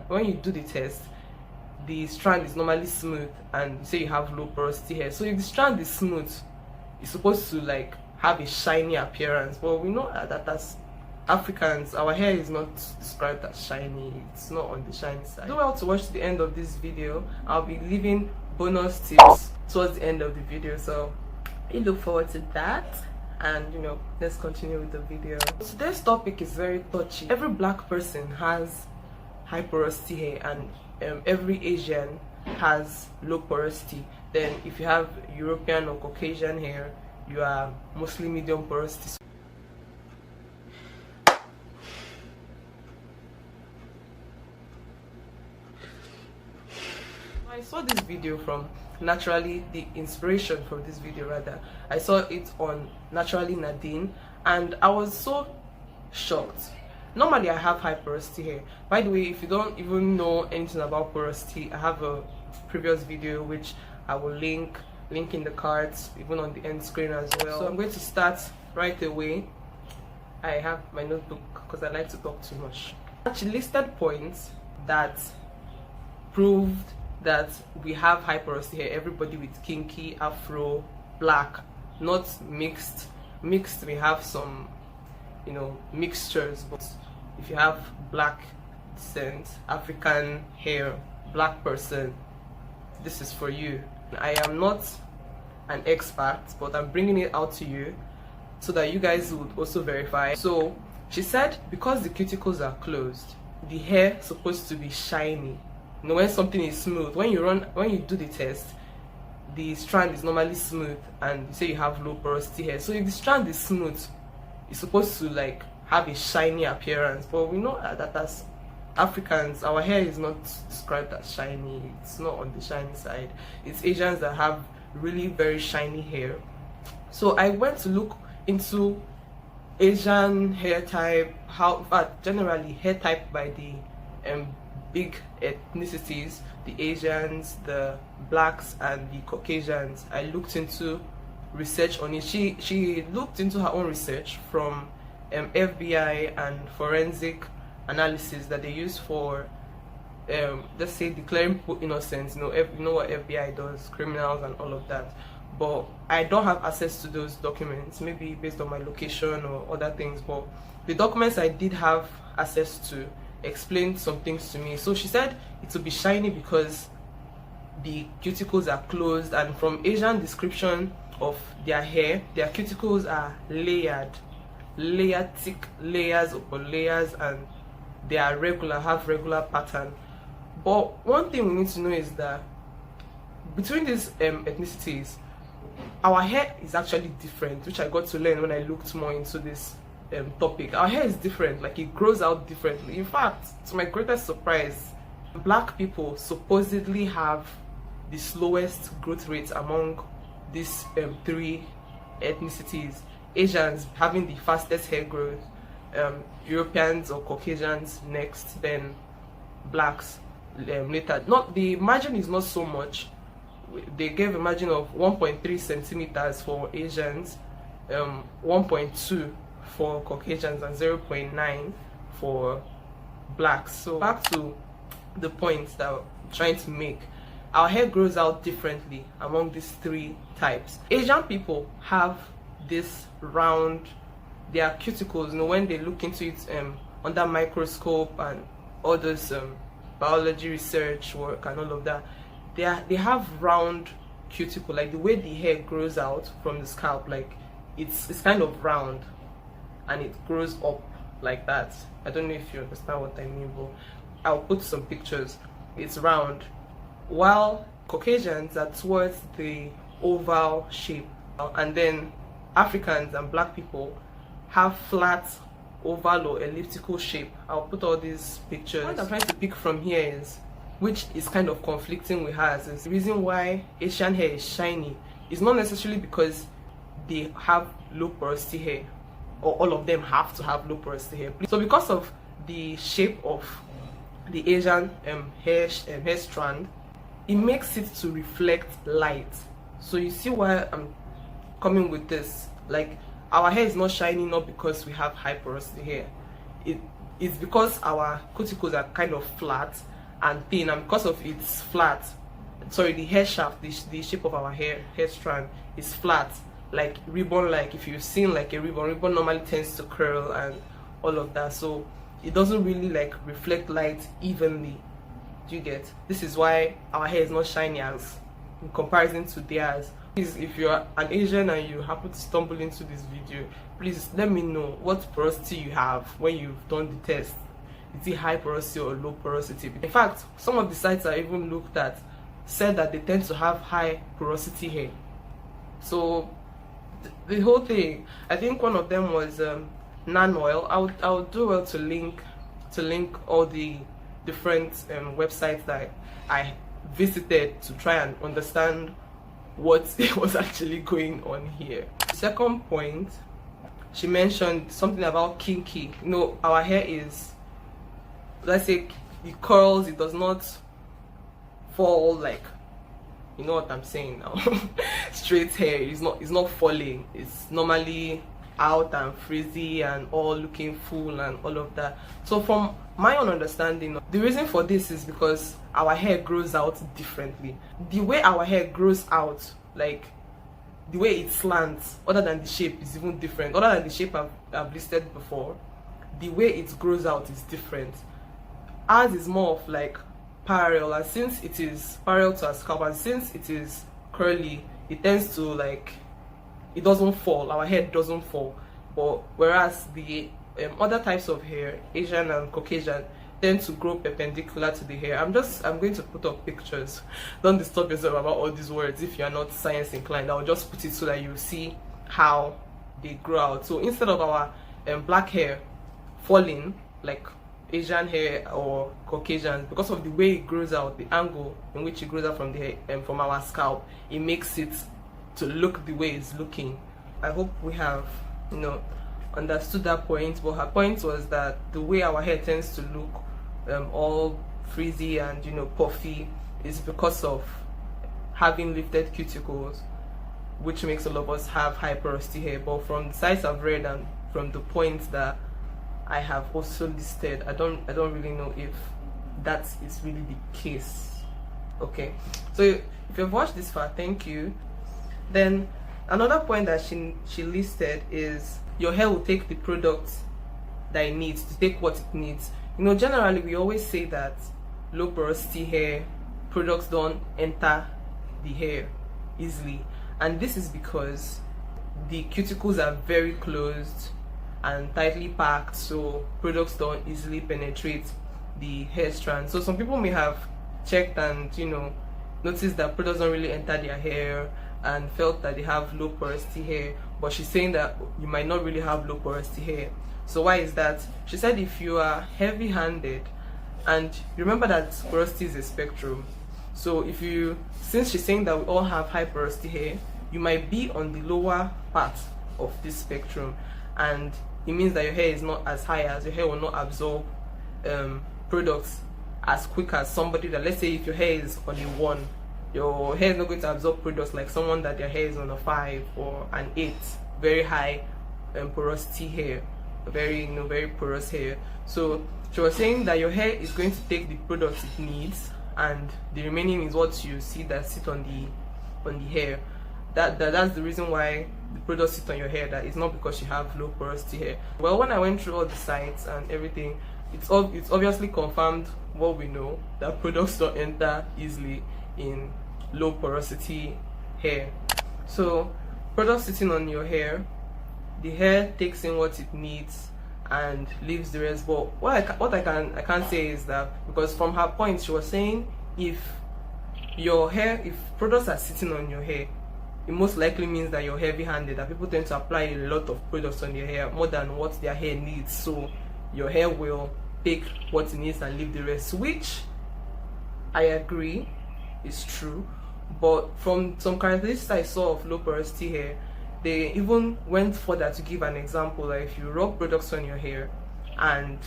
when you do the test, the strand is normally smooth, and you say you have low porosity hair. So if the strand is smooth, it's supposed to like have a shiny appearance. But we know that as Africans, our hair is not described as shiny. It's not on the shiny side. Do well to watch the end of this video. I'll be leaving bonus tips towards the end of the video, so I look forward to that. And let's continue with the video. Today's topic is very touchy. Every black person has high porosity hair, and every Asian has low porosity. Then if you have European or Caucasian hair, you are mostly medium porosity. I saw this video from the inspiration for this video rather, I saw it on Naturally Nadine, and I was so shocked. Normally I have high porosity hair. By the way, if you don't even know anything about porosity, I have a previous video which I will link in the cards, even on the end screen as well. So I'm going to start right away. I have my notebook because I like to talk too much. She listed points that proved that we have high porosity hair. Everybody with kinky, afro, black, not mixed. Mixed, we have some mixtures, but if you have black descent, African hair, black person, this is for you. I am not an expert, but I'm bringing it out to you so that you guys would also verify. So she said because the cuticles are closed, the hair is supposed to be shiny. When something is smooth, when you do the test, the strand is normally smooth, and you say you have low porosity hair. So if the strand is smooth, it's supposed to like have a shiny appearance. But we know that as Africans, our hair is not described as shiny. It's not on the shiny side. It's Asians that have really very shiny hair. So I went to look into Asian hair type, generally hair type by the big ethnicities, the Asians, the blacks, and the Caucasians. I looked into research on it. She looked into her own research from FBI and forensic analysis that they use for let's say declaring people innocent. You know what FBI does, criminals and all of that. But I don't have access to those documents, maybe based on my location or other things. But the documents I did have access to explained some things to me. So she said it will be shiny because the cuticles are closed, and from Asian description of their hair, their cuticles are layered, thick layers upon layers, and they are have regular pattern. But one thing we need to know is that between these ethnicities, our hair is actually different, which I got to learn when I looked more into this topic. Our hair is different, like it grows out differently. In fact, to my greatest surprise, black people supposedly have the slowest growth rates among these three ethnicities. Asians having the fastest hair growth, Europeans or Caucasians next, then blacks later. Not the margin is not so much. They gave a margin of 1.3 centimeters for Asians, 1.2 for Caucasians, and 0.9 for blacks. So back to the points that I'm trying to make. Our hair grows out differently among these three types. Asian people have this round, their cuticles, when they look into it under microscope and all those biology research work and all of that, they have round cuticle, like the way the hair grows out from the scalp, like it's kind of round and it grows up like that. I don't know if you understand what I mean, but I'll put some pictures. It's round, while Caucasians are towards the oval shape, and then Africans and black people have flat, oval or elliptical shape. I'll put all these pictures. What I'm trying to pick from here is, which is kind of conflicting with hers, is the reason why Asian hair is shiny is not necessarily because they have low porosity hair, or all of them have to have low porosity hair. So because of the shape of the Asian hair strand, it makes it to reflect light. So you see why I'm coming with this. Like, our hair is not shiny not because we have high porosity hair. It's because our cuticles are kind of flat, and thin, and because of its flat, sorry, the hair shaft, the shape of our hair strand is flat, like ribbon. Like if you've seen like a ribbon normally tends to curl and all of that, so it doesn't really like reflect light evenly. Do you get? This is why our hair is not shiny as in comparison to theirs. Please, if you're an Asian and you happen to stumble into this video, please let me know what porosity you have when you've done the test. Is it high porosity or low porosity? In fact, some of the sites I even looked at said that they tend to have high porosity hair. So the whole thing, I think one of them was nan oil. I would do well to link all the different websites that I visited to try and understand what was actually going on here. Second point, she mentioned something about kinky. You know, our hair is, let's say, it curls, it does not fall like, you know what I'm saying now. Straight hair is not falling. It's normally out and frizzy and all looking full and all of that. So from my own understanding, the reason for this is because our hair grows out differently. The way our hair grows out, like the way it slants, other than the shape, is even different. Other than the shape I've listed before, the way it grows out is different. Ours is more of like parallel, and since it is parallel to our scalp, and since it is curly, it tends to like, it doesn't fall, our hair doesn't fall. But whereas the other types of hair, Asian and Caucasian, tend to grow perpendicular to the hair. I'm going to put up pictures. Don't disturb yourself about all these words if you're not science inclined. I'll just put it so that you see how they grow out. So instead of our black hair falling like Asian hair or Caucasian, because of the way it grows out, the angle in which it grows out from the hair, from our scalp, it makes it to look the way it's looking. I hope we have, you know, understood that point. But her point was that the way our hair tends to look all frizzy and, you know, puffy is because of having lifted cuticles, which makes a lot of us have high porosity hair. But from the sites I've read and from the points that I have also listed, I don't really know if that is really the case. Okay, so if you've watched this far, thank you. Then another point that she listed is your hair will take the product that it needs, to take what it needs. You know, generally we always say that low porosity hair products don't enter the hair easily, and this is because the cuticles are very closed and tightly packed, so products don't easily penetrate the hair strand. So some people may have checked and, you know, noticed that products don't really enter their hair and felt that they have low porosity hair, but she's saying that you might not really have low porosity hair. So why is that? She said if you are heavy-handed, and remember that porosity is a spectrum, so since she's saying that we all have high porosity hair, you might be on the lower part of this spectrum, and it means that your hair is not as high, as your hair will not absorb products as quick as somebody that, let's say if your hair is on a 1, your hair is not going to absorb products like someone that their hair is on a 5 or an 8, very high porosity hair, very, you know, very porous hair. So she was saying that your hair is going to take the products it needs, and the remaining is what you see that sit on the hair. That's the reason why the products sit on your hair. That it's not because you have low porosity hair. Well, when I went through all the sites and everything, it's obviously confirmed what we know, that products don't enter easily in low porosity hair. So products sitting on your hair, the hair takes in what it needs and leaves the rest. But what I can't say is that, because from her point she was saying if products are sitting on your hair, it most likely means that you're heavy-handed, that people tend to apply a lot of products on your hair, more than what their hair needs. So your hair will take what it needs and leave the rest, which I agree is true. But from some characteristics I saw of low porosity hair, they even went further to give an example. Like if you rub products on your hair and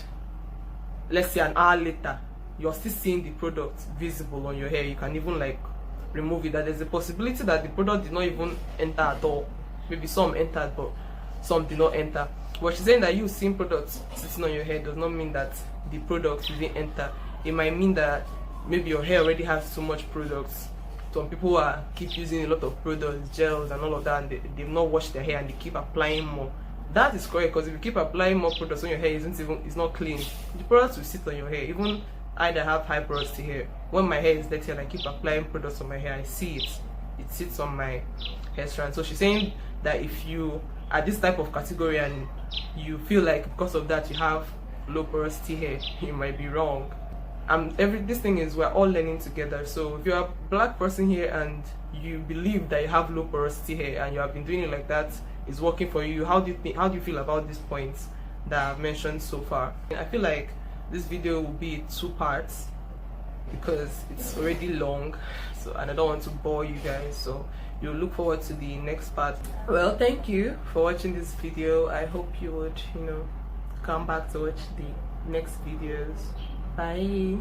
let's say an hour later you're still seeing the product visible on your hair, you can even like remove it. That there's a possibility that the product did not even enter at all. Maybe some entered but some did not enter. But she's saying that you seeing products sitting on your hair does not mean that the product didn't enter. It might mean that maybe your hair already has too much products. Some people keep using a lot of products, gels and all of that, and they've not washed their hair and they keep applying more. That is correct, because if you keep applying more products when your hair is not clean, the products will sit on your hair. Even I that have high porosity hair, when my hair is dirty and I keep applying products on my hair, I see it sits on my hair strand. So she's saying that if you are this type of category and you feel like because of that you have low porosity hair, you might be wrong. This thing is, we're all learning together. So if you're a black person here and you believe that you have low porosity hair and you have been doing it like that, is working for you, how do you feel about these points that I've mentioned so far? I feel like this video will be 2 parts because it's already long, and I don't want to bore you guys, so you'll look forward to the next part. Well, thank you for watching this video. I hope you would come back to watch the next videos. Bye.